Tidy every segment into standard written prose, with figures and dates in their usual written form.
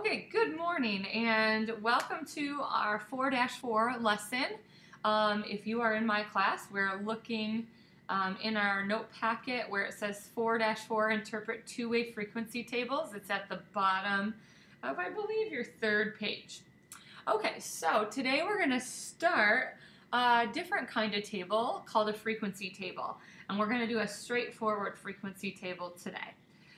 Okay, good morning and welcome to our 4-4 lesson. If you are in my class, we're looking in our note packet where it says 4-4 interpret two-way frequency tables. It's at the bottom of, I believe, your third page. Okay, so today we're going to start a different kind of table called a frequency table. And we're going to do a straightforward frequency table today.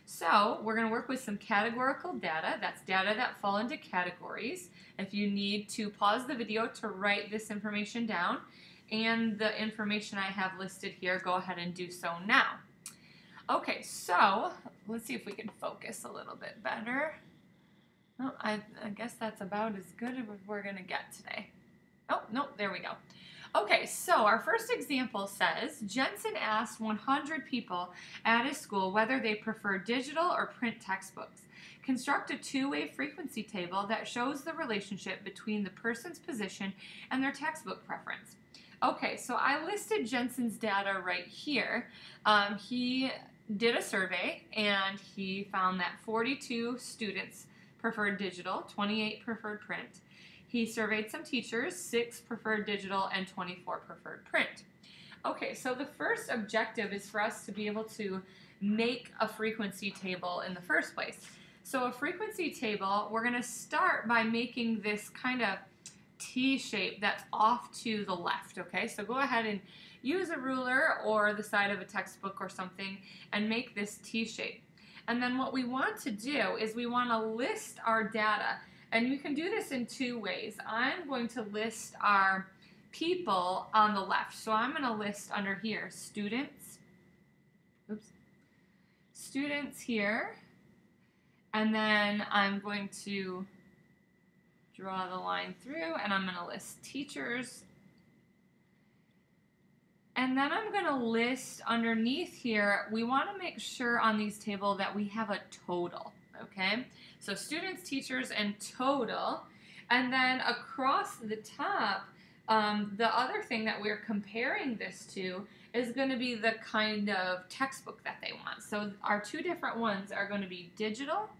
So we're going to work with some categorical data. That's data that fall into categories. If you need to pause the video to write this information down and the information I have listed here, go ahead and do so now. Okay, so let's see if we can focus a little bit better. Oh, I guess that's about as good as we're going to get today. Oh, no, there we go. Okay, so our first example says, Jensen asked 100 people at his school whether they prefer digital or print textbooks. Construct a two-way frequency table that shows the relationship between the person's position and their textbook preference. Okay, so I listed Jensen's data right here. He did a survey and he found that 42 students preferred digital, 28 preferred print. He surveyed some teachers, 6 preferred digital and 24 preferred print. Okay, so the first objective is for us to be able to make a frequency table in the first place. So a frequency table, we're going to start by making this kind of T shape that's off to the left, okay? So go ahead and use a ruler or the side of a textbook or something and make this T shape. And then what we want to do is we want to list our data. And you can do this in two ways. I'm going to list our people on the left. So I'm going to list under here students. Oops. Students here. And then I'm going to draw the line through and I'm going to list teachers. And then I'm going to list underneath here, we want to make sure on these tables that we have a total, okay? So students, teachers, and total. And then across the top, the other thing that we're comparing this to is going to be the kind of textbook that they want. So our two different ones are going to be digital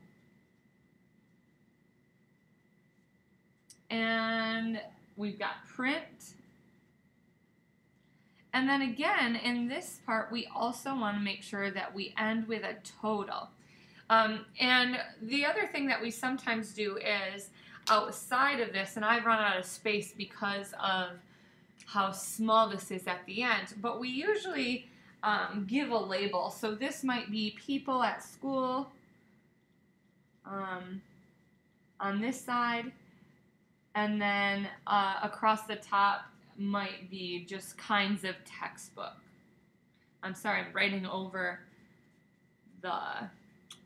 and we've got print. And then again, in this part, we also want to make sure that we end with a total. And the other thing that we sometimes do is outside of this, and I've run out of space because of how small this is at the end, but we usually give a label. So this might be people at school on this side, and then across the top might be just kinds of textbook. I'm sorry, I'm writing over the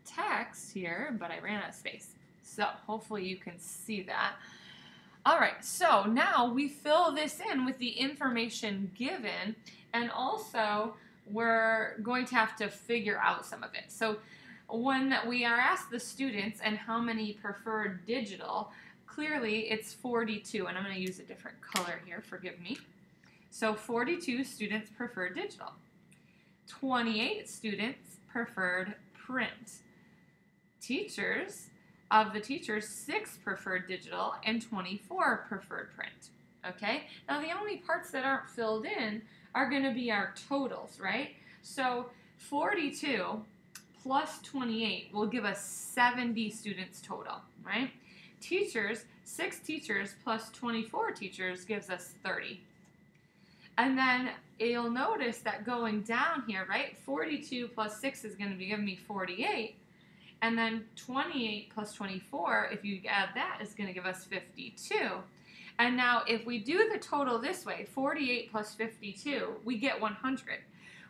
text here, but I ran out of space. So hopefully you can see that. All right, so now we fill this in with the information given, and also we're going to have to figure out some of it. So when we are asked the students and how many prefer digital, clearly it's 42, and I'm going to use a different color here, forgive me. So 42 students preferred digital. 28 students preferred print. Of the teachers, 6 preferred digital and 24 preferred print. Okay? Now the only parts that aren't filled in are going to be our totals, right? So 42 plus 28 will give us 70 students total, right? Teachers, 6 teachers plus 24 teachers gives us 30. And then you'll notice that going down here, right, 42 plus 6 is going to be giving me 48. And then 28 plus 24, if you add that, is going to give us 52. And now if we do the total this way, 48 plus 52, we get 100.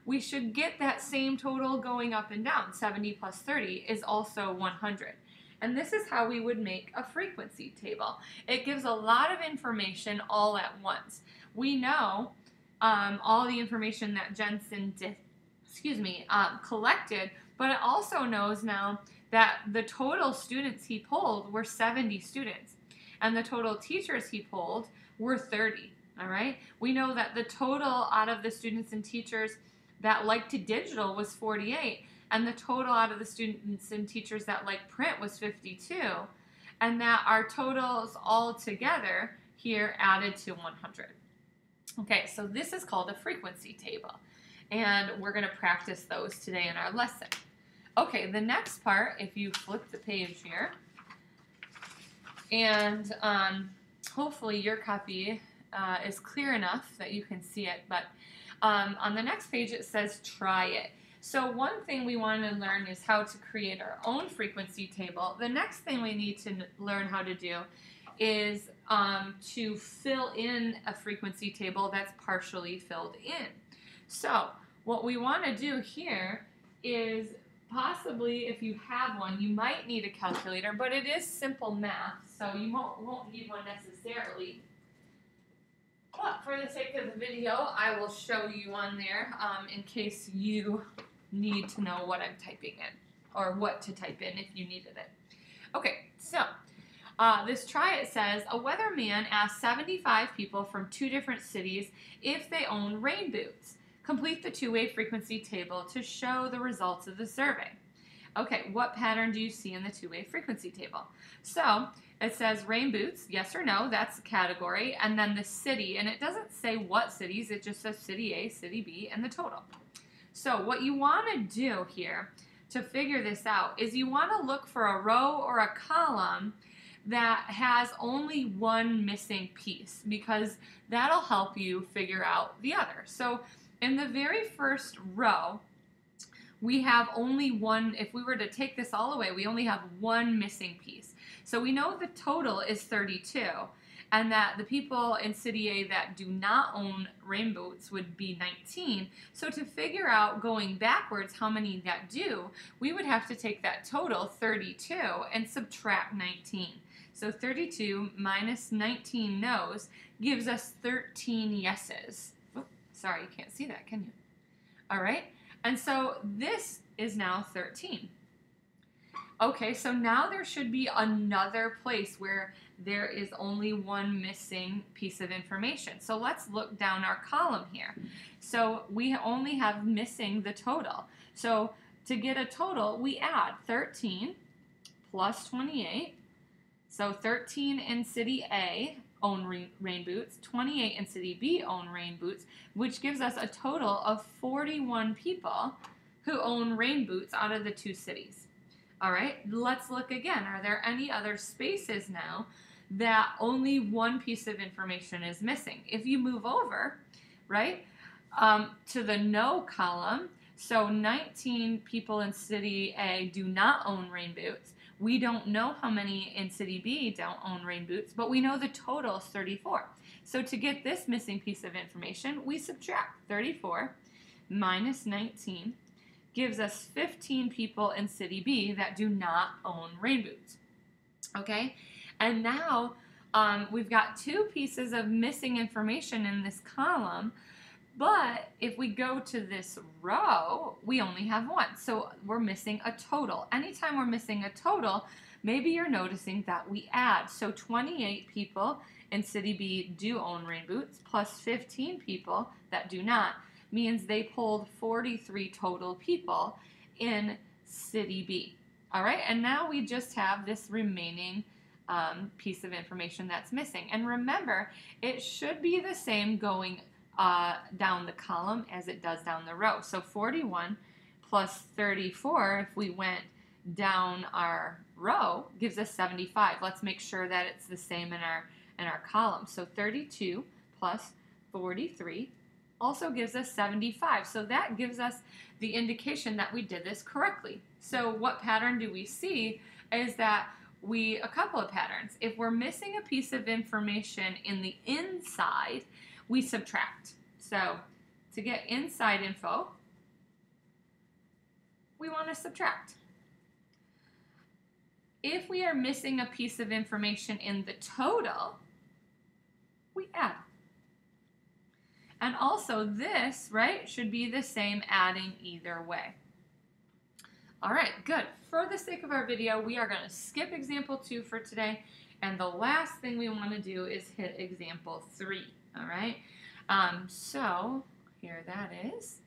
We should get that same total going up and down. 70 plus 30 is also 100. And this is how we would make a frequency table. It gives a lot of information all at once. We know all the information that Jensen collected, but it also knows now that the total students he polled were 70 students, and the total teachers he polled were 30, all right? We know that the total out of the students and teachers that liked digital was 48, and the total out of the students and teachers that like print was 52. and that our totals all together here added to 100. Okay, so this is called a frequency table, and we're going to practice those today in our lesson. Okay, the next part, if you flip the page here, and hopefully your copy is clear enough that you can see it, but on the next page it says try it. So one thing we want to learn is how to create our own frequency table. The next thing we need to learn how to do is to fill in a frequency table that's partially filled in. So what we want to do here is possibly, if you have one, you might need a calculator, but it is simple math, so you won't need one necessarily. But for the sake of the video, I will show you on there in case you need to know what I'm typing in, or what to type in if you needed it. Okay, so this try it says, a weatherman asked 75 people from 2 different cities if they own rain boots. Complete the two-way frequency table to show the results of the survey. Okay, what pattern do you see in the two-way frequency table? So it says rain boots, yes or no, that's the category, and then the city, and it doesn't say what cities, it just says city A, city B, and the total. So what you want to do here to figure this out is you want to look for a row or a column that has only one missing piece, because that'll help you figure out the other. So in the very first row, we have only one. If we were to take this all away, we only have one missing piece. So we know the total is 32, and that the people in City A that do not own rain boots would be 19. So to figure out going backwards how many that do, we would have to take that total, 32, and subtract 19. So 32 minus 19 no's gives us 13 yeses. Oh, sorry, you can't see that, can you? All right, and so this is now 13. Okay, so now there should be another place where there is only one missing piece of information. So let's look down our column here. So we only have missing the total. So to get a total, we add 13 plus 28. So 13 in City A own rain boots, 28 in City B own rain boots, which gives us a total of 41 people who own rain boots out of the 2 cities. All right, let's look again. Are there any other spaces now that only one piece of information is missing? If you move over, right, to the no column, so 19 people in City A do not own rain boots. We don't know how many in City B don't own rain boots, but we know the total is 34. So to get this missing piece of information, we subtract 34 minus 19 gives us 15 people in City B that do not own rain boots. Okay, and now we've got 2 pieces of missing information in this column, but if we go to this row, we only have 1. So we're missing a total. Anytime we're missing a total, maybe you're noticing that we add. So 28 people in City B do own rain boots, plus 15 people that do not, means they pulled 43 total people in City B. All right, and now we just have this remaining piece of information that's missing. And remember, it should be the same going down the column as it does down the row. So 41 plus 34, if we went down our row, gives us 75. Let's make sure that it's the same in our column. So 32 plus 43 also gives us 75. So that gives us the indication that we did this correctly. So what pattern do we see is that a couple of patterns. If we're missing a piece of information in the inside, we subtract. So to get inside info, we want to subtract. If we are missing a piece of information in the total, we add. And also this, right, should be the same adding either way. All right, good. For the sake of our video, we are going to skip example 2 for today, and the last thing we want to do is hit example 3, all right? So here that is.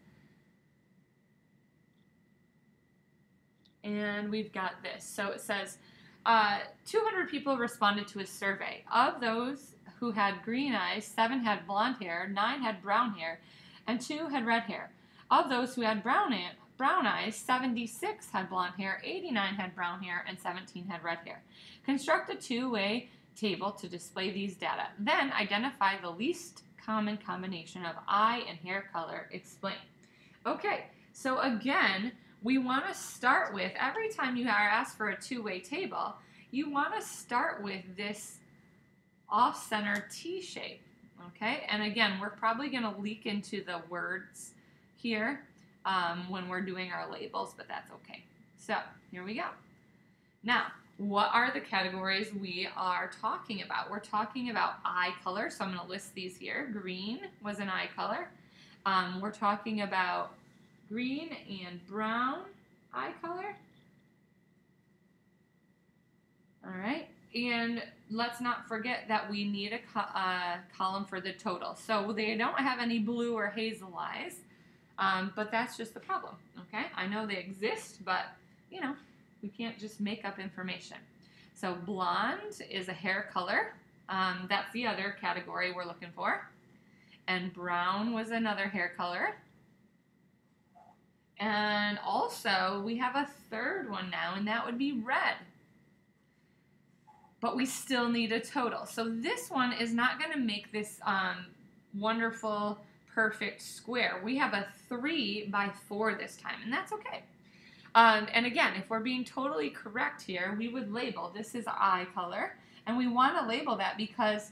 And we've got this. So it says, 200 people responded to a survey. Of those who had green eyes, 7 had blonde hair, 9 had brown hair, and 2 had red hair. Of those who had brown eyes, 76 had blonde hair, 89 had brown hair, and 17 had red hair. Construct a two-way table to display these data. Then identify the least common combination of eye and hair color. Explain. Okay, so again, we want to start with, every time you are asked for a two-way table, you want to start with this off-center T shape, okay? And again, we're probably going to leak into the words here when we're doing our labels, but that's okay. So, here we go. Now, what are the categories we are talking about? We're talking about eye color, so I'm going to list these here. Green was an eye color. We're talking about green and brown eye color. All right, and let's not forget that we need a column for the total. So they don't have any blue or hazel eyes, but that's just the problem, okay? I know they exist, but, you know, we can't just make up information. So blonde is a hair color. That's the other category we're looking for. And brown was another hair color. And also, we have a third one now, and that would be red. But we still need a total. So this one is not going to make this wonderful, perfect square. We have a 3 by 4 this time, and that's okay. And again, if we're being totally correct here, we would label this is eye color, and we want to label that because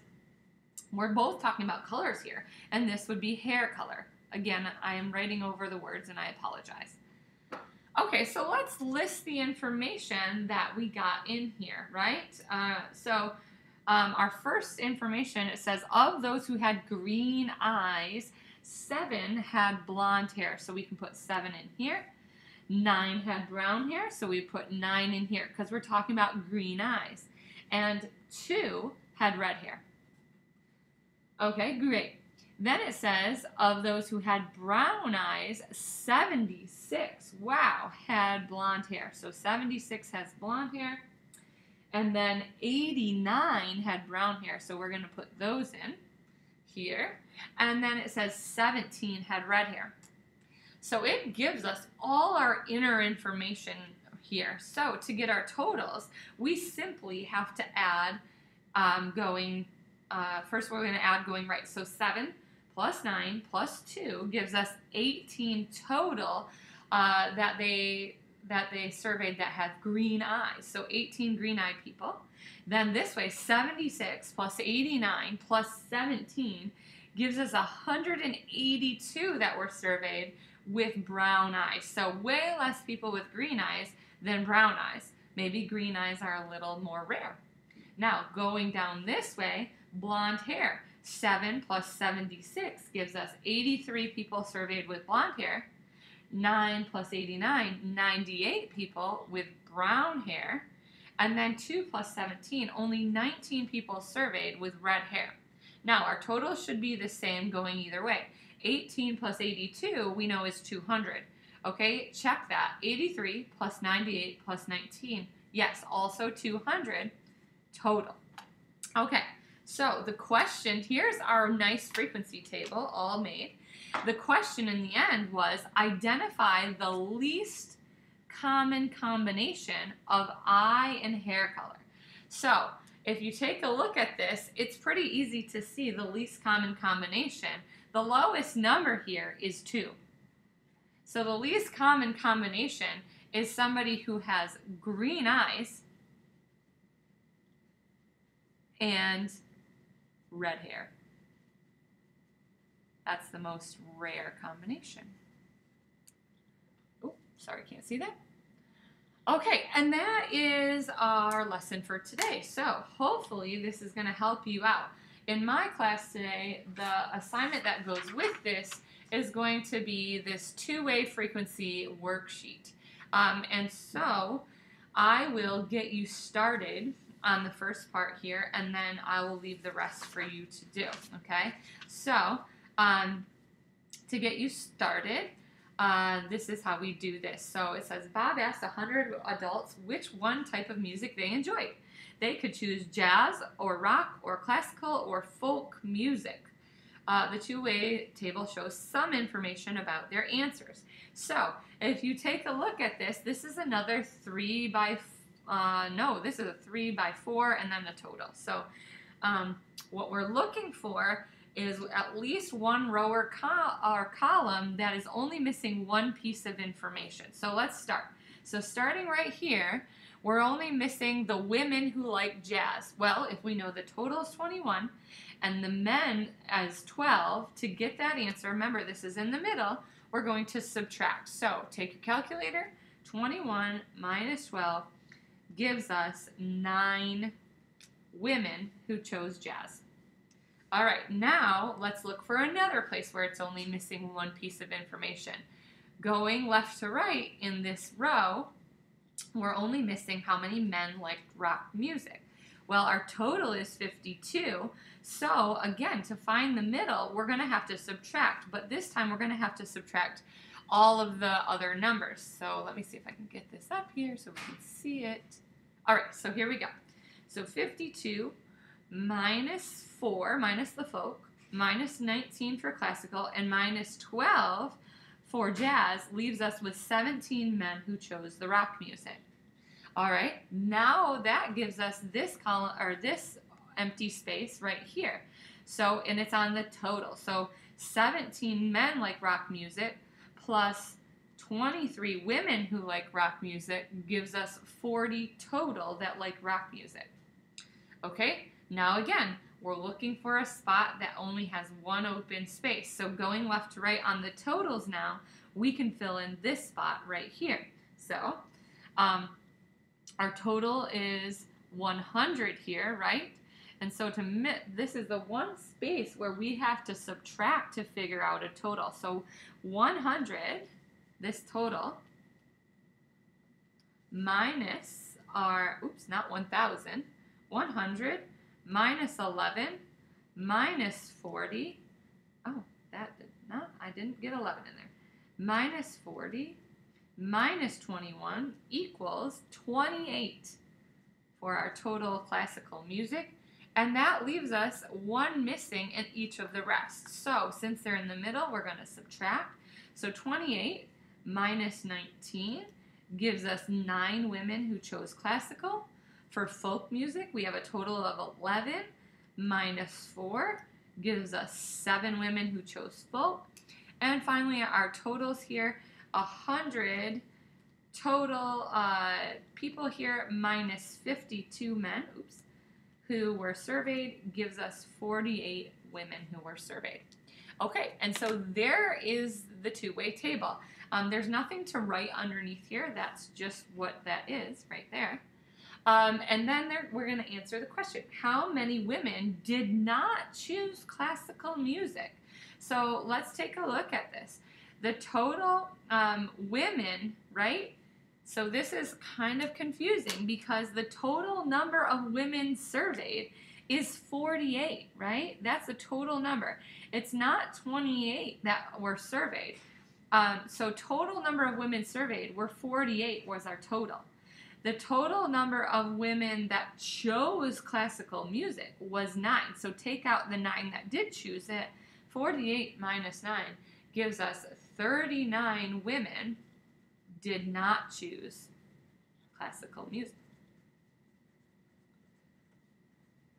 we're both talking about colors here, and this would be hair color. Again, I am writing over the words, and I apologize. Okay, so let's list the information that we got in here, right? Our first information, it says, of those who had green eyes, 7 had blonde hair, so we can put 7 in here. 9 had brown hair, so we put 9 in here because we're talking about green eyes. And 2 had red hair. Okay, great. Then it says, of those who had brown eyes, 76, wow, had blonde hair. So 76 has blonde hair. And then 89 had brown hair, so we're going to put those in here. And then it says 17 had red hair. So it gives us all our inner information here. So to get our totals, we simply have to add first we're going to add going right. So 7 plus 9 plus 2 gives us 18 total that they surveyed that have green eyes. So 18 green-eyed people. Then this way, 76 plus 89 plus 17 gives us 182 that were surveyed with brown eyes. So way less people with green eyes than brown eyes. Maybe green eyes are a little more rare. Now, going down this way, blonde hair. 7 plus 76 gives us 83 people surveyed with blonde hair. 9 plus 89, 98 people with brown hair. And then 2 plus 17, only 19 people surveyed with red hair. Now, our total should be the same going either way. 18 plus 82, we know is 200. Okay, check that. 83 plus 98 plus 19. Yes, also 200 total. Okay, so the question, here's our nice frequency table all made. The question in the end was, identify the least common combination of eye and hair color. So if you take a look at this, it's pretty easy to see the least common combination. The lowest number here is 2. So the least common combination is somebody who has green eyes and red hair. That's the most rare combination. Oh, sorry, can't see that. Okay, and that is our lesson for today. So hopefully this is going to help you out. In my class today, the assignment that goes with this is going to be this two-way frequency worksheet. And so I will get you started on the first part here, and then I will leave the rest for you to do, okay? So to get you started, this is how we do this. So it says Bob asked 100 adults which one type of music they enjoyed. They could choose jazz or rock or classical or folk music. The two-way table shows some information about their answers. So if you take a look at this, this is another 3 by, this is a 3 by 4 and then the total. So what we're looking for is at least one row or column that is only missing one piece of information. So let's start. So starting right here, we're only missing the women who like jazz. Well, if we know the total is 21 and the men as 12, to get that answer, remember this is in the middle, we're going to subtract. So take your calculator, 21 minus 12 gives us 9 women who chose jazz. All right, now let's look for another place where it's only missing one piece of information. Going left to right in this row, we're only missing how many men liked rock music. Well, our total is 52, so again, to find the middle, we're going to have to subtract, but this time we're going to have to subtract all of the other numbers. So let me see if I can get this up here so we can see it. All right, so here we go. So 52 minus 4, minus the folk, minus 19 for classical, and minus 12 for jazz leaves us with 17 men who chose the rock music. All right, now that gives us this column, or this empty space right here. So, and it's on the total. So 17 men like rock music plus 23 women who like rock music gives us 40 total that like rock music. Okay, now again, we're looking for a spot that only has one open space. So going left to right on the totals now, we can fill in this spot right here. So our total is 100 here, right? And so this is the one space where we have to subtract to figure out a total. So 100, this total, minus our, not 1,000, 100 minus 11 minus 40. Oh, that did not, I didn't get 11 in there. Minus 40 minus 21 equals 28 for our total classical music. And that leaves us one missing in each of the rest. So since they're in the middle, we're going to subtract. So 28 minus 19 gives us 9 women who chose classical. For folk music, we have a total of 11 minus 4 gives us 7 women who chose folk. And finally, our totals here, 100 total people here minus 52 men, who were surveyed gives us 48 women who were surveyed. Okay, and so there is the two-way table. There's nothing to write underneath here. That's just what that is right there. And then we're going to answer the question, how many women did not choose classical music? So let's take a look at this. The total women, right? So this is kind of confusing because the total number of women surveyed is 48, right? That's the total number. It's not 28 that were surveyed. So total number of women surveyed were 48 was our total. The total number of women that chose classical music was 9. So take out the 9 that did choose it. 48 minus 9 gives us 39 women did not choose classical music.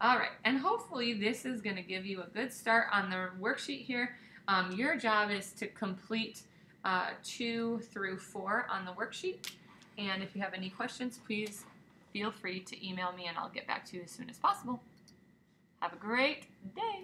All right, and hopefully this is going to give you a good start on the worksheet here. Your job is to complete 2 through 4 on the worksheet. And if you have any questions, please feel free to email me and I'll get back to you as soon as possible. Have a great day.